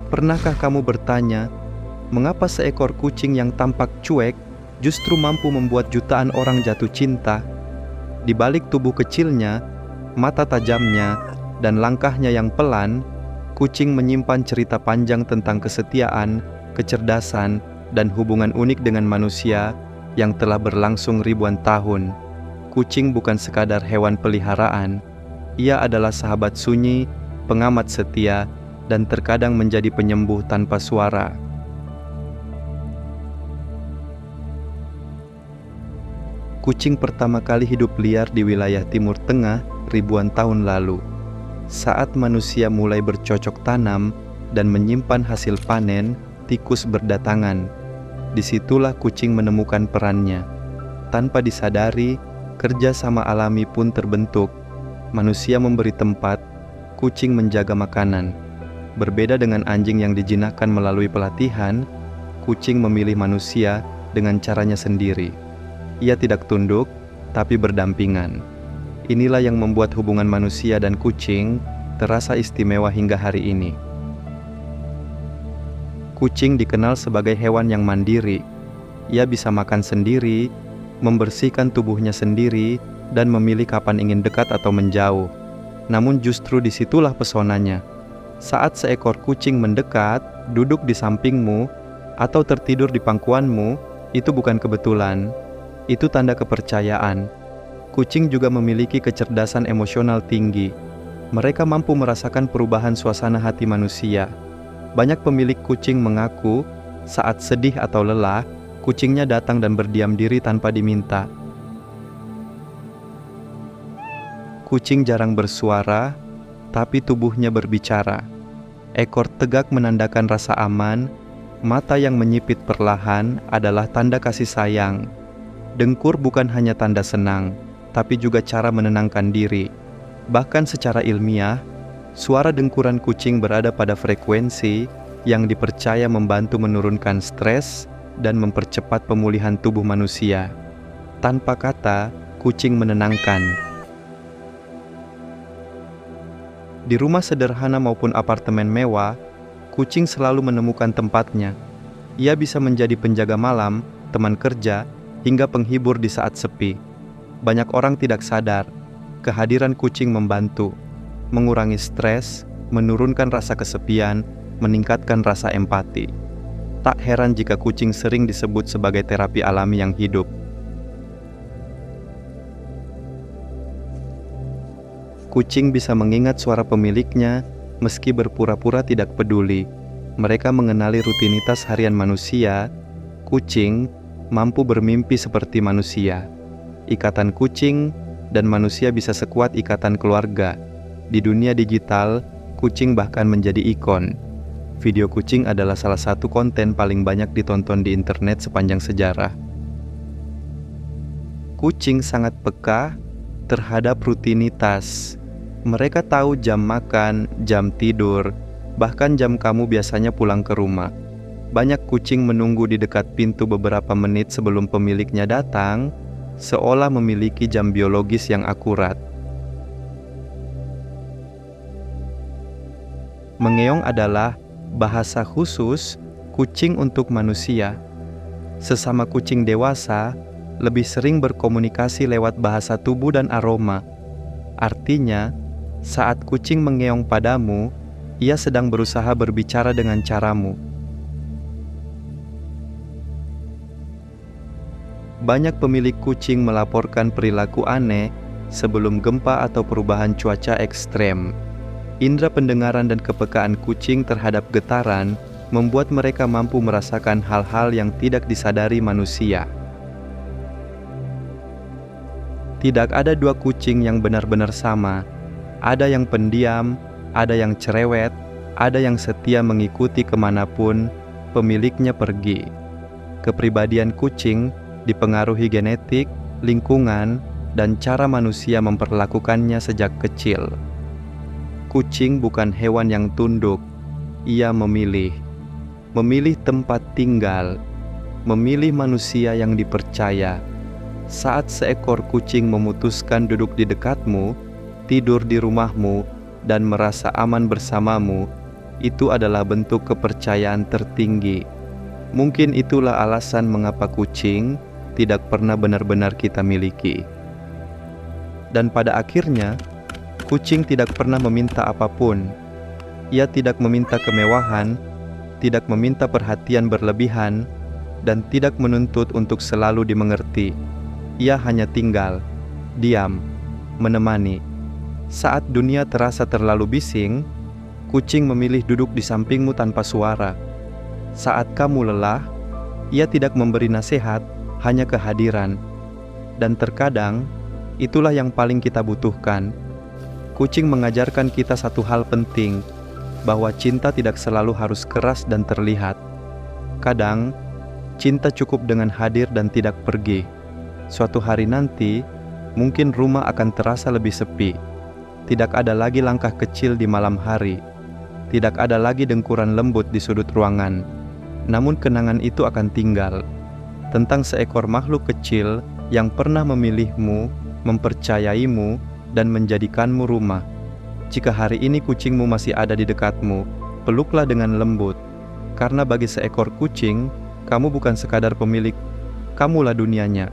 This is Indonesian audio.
Pernahkah kamu bertanya, mengapa seekor kucing yang tampak cuek justru mampu membuat jutaan orang jatuh cinta? Di balik tubuh kecilnya, mata tajamnya, dan langkahnya yang pelan, kucing menyimpan cerita panjang tentang kesetiaan, kecerdasan, dan hubungan unik dengan manusia yang telah berlangsung ribuan tahun. Kucing bukan sekadar hewan peliharaan, ia adalah sahabat sunyi, pengamat setia, dan terkadang menjadi penyembuh tanpa suara. Kucing pertama kali hidup liar di wilayah Timur Tengah ribuan tahun lalu. Saat manusia mulai bercocok tanam dan menyimpan hasil panen, tikus berdatangan. Disitulah kucing menemukan perannya. Tanpa disadari, kerja sama alami pun terbentuk. Manusia memberi tempat, kucing menjaga makanan. Berbeda dengan anjing yang dijinakkan melalui pelatihan, kucing memilih manusia dengan caranya sendiri. Ia tidak tunduk, tapi berdampingan. Inilah yang membuat hubungan manusia dan kucing terasa istimewa hingga hari ini. Kucing dikenal sebagai hewan yang mandiri. Ia bisa makan sendiri, membersihkan tubuhnya sendiri, dan memilih kapan ingin dekat atau menjauh. Namun justru disitulah pesonanya. Saat seekor kucing mendekat, duduk di sampingmu, atau tertidur di pangkuanmu, itu bukan kebetulan. Itu tanda kepercayaan. Kucing juga memiliki kecerdasan emosional tinggi. Mereka mampu merasakan perubahan suasana hati manusia. Banyak pemilik kucing mengaku, saat sedih atau lelah, kucingnya datang dan berdiam diri tanpa diminta. Kucing jarang bersuara, tapi tubuhnya berbicara. Ekor tegak menandakan rasa aman, mata yang menyipit perlahan adalah tanda kasih sayang. Dengkur bukan hanya tanda senang, tapi juga cara menenangkan diri. Bahkan secara ilmiah, suara dengkuran kucing berada pada frekuensi yang dipercaya membantu menurunkan stres dan mempercepat pemulihan tubuh manusia. Tanpa kata, kucing menenangkan. Di rumah sederhana maupun apartemen mewah, kucing selalu menemukan tempatnya. Ia bisa menjadi penjaga malam, teman kerja, hingga penghibur di saat sepi. Banyak orang tidak sadar, kehadiran kucing membantu mengurangi stres, menurunkan rasa kesepian, meningkatkan rasa empati. Tak heran jika kucing sering disebut sebagai terapi alami yang hidup. Kucing bisa mengingat suara pemiliknya meski berpura-pura tidak peduli. Mereka mengenali rutinitas harian manusia. Kucing mampu bermimpi seperti manusia. Ikatan kucing dan manusia bisa sekuat ikatan keluarga. Di dunia digital, kucing bahkan menjadi ikon. Video kucing adalah salah satu konten paling banyak ditonton di internet sepanjang sejarah. Kucing sangat peka terhadap rutinitas. Mereka tahu jam makan, jam tidur, bahkan jam kamu biasanya pulang ke rumah. Banyak kucing menunggu di dekat pintu beberapa menit sebelum pemiliknya datang, seolah memiliki jam biologis yang akurat. Mengeong adalah bahasa khusus kucing untuk manusia. Sesama kucing dewasa lebih sering berkomunikasi lewat bahasa tubuh dan aroma. Artinya, saat kucing mengeong padamu, ia sedang berusaha berbicara dengan caramu. Banyak pemilik kucing melaporkan perilaku aneh sebelum gempa atau perubahan cuaca ekstrem. Indera pendengaran dan kepekaan kucing terhadap getaran membuat mereka mampu merasakan hal-hal yang tidak disadari manusia. Tidak ada dua kucing yang benar-benar sama. Ada yang pendiam, ada yang cerewet, ada yang setia mengikuti kemanapun pemiliknya pergi. Kepribadian kucing dipengaruhi genetik, lingkungan, dan cara manusia memperlakukannya sejak kecil. Kucing bukan hewan yang tunduk, ia memilih. Memilih tempat tinggal, memilih manusia yang dipercaya. Saat seekor kucing memutuskan duduk di dekatmu, tidur di rumahmu, dan merasa aman bersamamu, itu adalah bentuk kepercayaan tertinggi. Mungkin itulah alasan mengapa kucing tidak pernah benar-benar kita miliki. Dan pada akhirnya, kucing tidak pernah meminta apapun. Ia tidak meminta kemewahan, tidak meminta perhatian berlebihan, dan tidak menuntut untuk selalu dimengerti. Ia hanya tinggal, diam, menemani. Saat dunia terasa terlalu bising, kucing memilih duduk di sampingmu tanpa suara. Saat kamu lelah, ia tidak memberi nasihat, hanya kehadiran. Dan terkadang, itulah yang paling kita butuhkan. Kucing mengajarkan kita satu hal penting, bahwa cinta tidak selalu harus keras dan terlihat. Kadang, cinta cukup dengan hadir dan tidak pergi. Suatu hari nanti, mungkin rumah akan terasa lebih sepi. Tidak ada lagi langkah kecil di malam hari. Tidak ada lagi dengkuran lembut di sudut ruangan. Namun kenangan itu akan tinggal. Tentang seekor makhluk kecil yang pernah memilihmu, mempercayaimu, dan menjadikanmu rumah. Jika hari ini kucingmu masih ada di dekatmu, peluklah dengan lembut. Karena bagi seekor kucing, kamu bukan sekadar pemilik, kamulah dunianya.